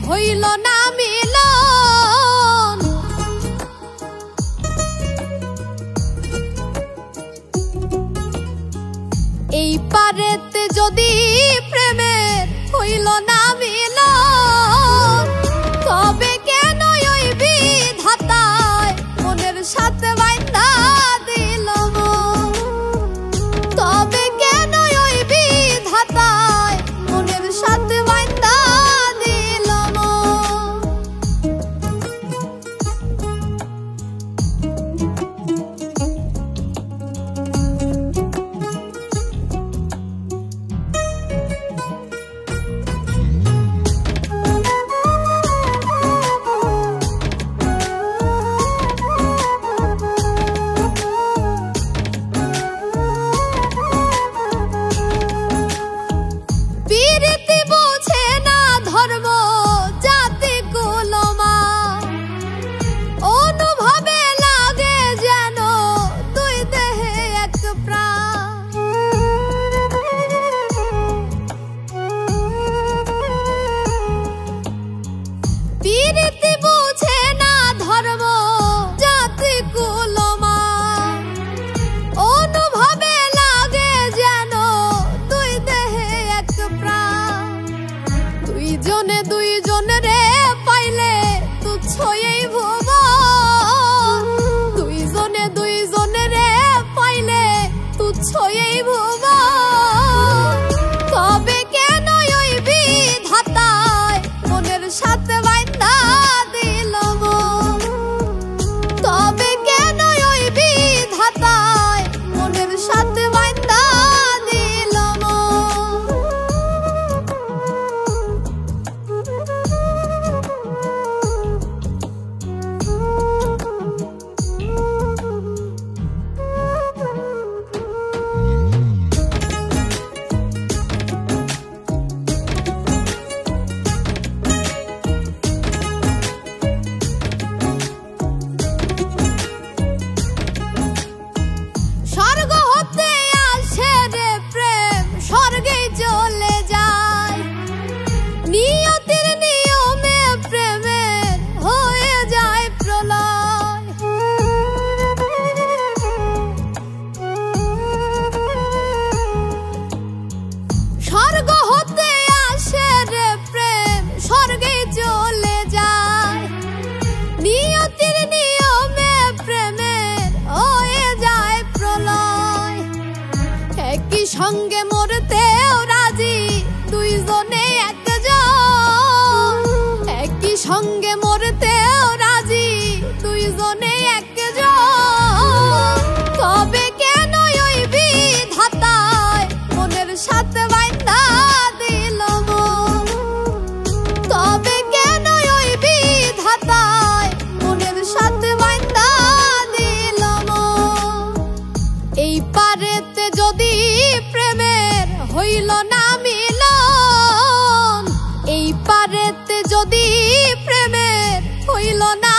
হইল না মিলন, এই পারেতে যদি প্রেমের হইল না মিলন, তবে কেন ওই বিধাতায় মনের সাথে বাইন্ধা দিল মন, তবে কেন ওই বিধাতায় মনের সাথে বাইন্ধা দিল মন। দুইজনে রে পাইলে তুচ্ছ এই ভুবন, দুইজনে রে পাইলে তুচ্ছ এই ভুবন, তবে কেন ওই বিধাতায় মনের সাথে বাইন্ধা দিল মন, তবে কেন ওই বিধাতায় মনের সাথে বাইন্ধা দিল মন। স্বর্গ হতে আসে রে প্রেম, স্বর্গে চলে যায়, নিয়তির নিয়মে প্রেমের হয়ে যায় প্রলয়। স্বর্গ হতে আসে রে প্রেম, স্বর্গে চলে যায়, নিয়তির নিয়মে প্রেমের হয়ে যায় প্রলয়। একই সঙ্গে মরতেও রাজি দুইজনে একজন, একই সঙ্গে মরতেও রাজি দুইজনে একজন, তবে কেন ওই বিধাতায় মনের সাথে বাইন্ধা দিল মন, তবে কেন ওই বিধাতায় মনের সাথে বাইন্ধা দিল মন। এই পারেতে যদি প্রেমের হইল না মিলন, এই পারেতে যদি প্রেমের হইল না